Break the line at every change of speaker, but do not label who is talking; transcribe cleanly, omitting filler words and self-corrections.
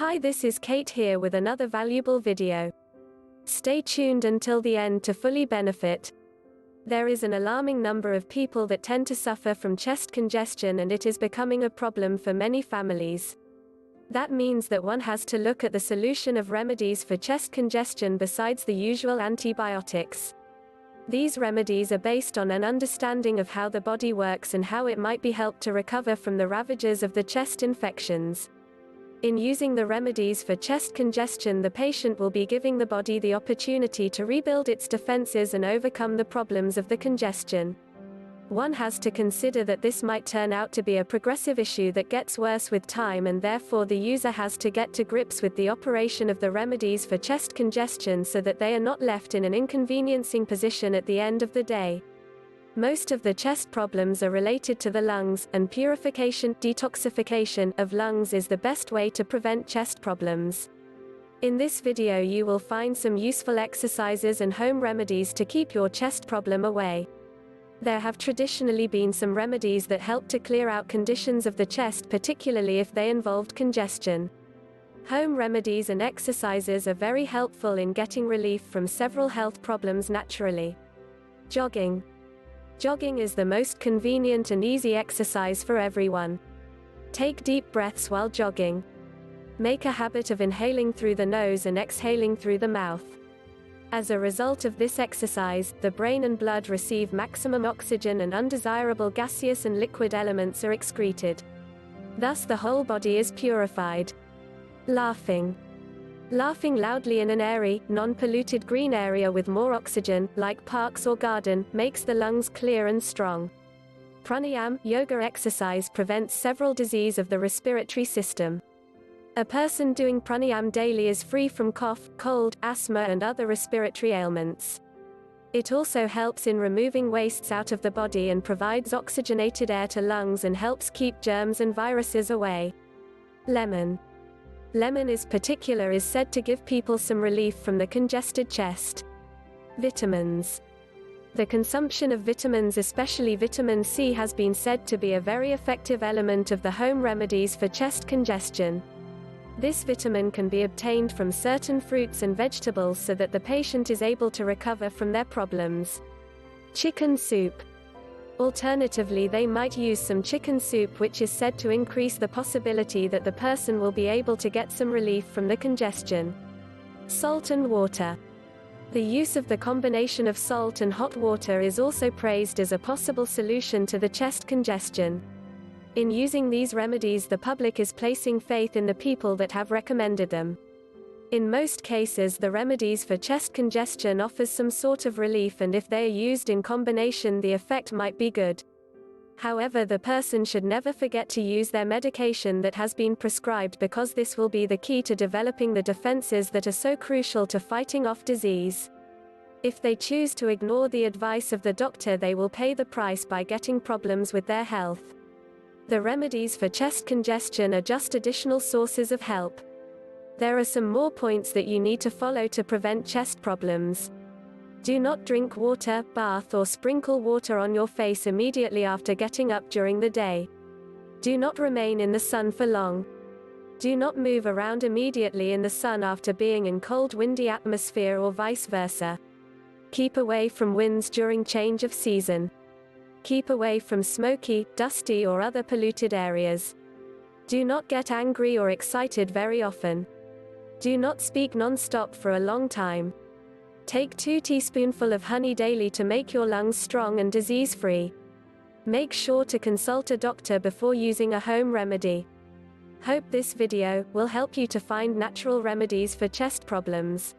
Hi, this is Kate here with another valuable video. Stay tuned until the end to fully benefit. There is an alarming number of people that tend to suffer from chest congestion, and it is becoming a problem for many families. That means that one has to look at the solution of remedies for chest congestion besides the usual antibiotics. These remedies are based on an understanding of how the body works and how it might be helped to recover from the ravages of the chest infections. In using the remedies for chest congestion, the patient will be giving the body the opportunity to rebuild its defenses and overcome the problems of the congestion. One has to consider that this might turn out to be a progressive issue that gets worse with time, and therefore the user has to get to grips with the operation of the remedies for chest congestion so that they are not left in an inconveniencing position at the end of the day. Most of the chest problems are related to the lungs, and purification, detoxification, of lungs is the best way to prevent chest problems. In this video you will find some useful exercises and home remedies to keep your chest problem away. There have traditionally been some remedies that help to clear out conditions of the chest, particularly if they involved congestion. Home remedies and exercises are very helpful in getting relief from several health problems naturally. Jogging. Jogging is the most convenient and easy exercise for everyone. Take deep breaths while jogging. Make a habit of inhaling through the nose and exhaling through the mouth. As a result of this exercise, the brain and blood receive maximum oxygen and undesirable gaseous and liquid elements are excreted. Thus the whole body is purified. Laughing. Laughing loudly in an airy, non-polluted green area with more oxygen, like parks or garden, makes the lungs clear and strong. Pranayama, yoga exercise, prevents several diseases of the respiratory system. A person doing pranayama daily is free from cough, cold, asthma and other respiratory ailments. It also helps in removing wastes out of the body and provides oxygenated air to lungs and helps keep germs and viruses away. Lemon. Lemon is said to give people some relief from the congested chest. Vitamins. The consumption of vitamins, especially vitamin C, has been said to be a very effective element of the home remedies for chest congestion. This vitamin can be obtained from certain fruits and vegetables so that the patient is able to recover from their problems. Chicken soup. Alternatively, they might use some chicken soup, which is said to increase the possibility that the person will be able to get some relief from the congestion. Salt and water. The use of the combination of salt and hot water is also praised as a possible solution to the chest congestion. In using these remedies, the public is placing faith in the people that have recommended them. In most cases, the remedies for chest congestion offers some sort of relief, and if they are used in combination, the effect might be good. However, the person should never forget to use their medication that has been prescribed, because this will be the key to developing the defenses that are so crucial to fighting off disease. If they choose to ignore the advice of the doctor, they will pay the price by getting problems with their health. The remedies for chest congestion are just additional sources of help. There are some more points that you need to follow to prevent chest problems. Do not drink water, bath or sprinkle water on your face immediately after getting up during the day. Do not remain in the sun for long. Do not move around immediately in the sun after being in cold, windy atmosphere or vice versa. Keep away from winds during change of season. Keep away from smoky, dusty or other polluted areas. Do not get angry or excited very often. Do not speak non-stop for a long time. Take 2 teaspoonfuls of honey daily to make your lungs strong and disease-free. Make sure to consult a doctor before using a home remedy. Hope this video will help you to find natural remedies for chest problems.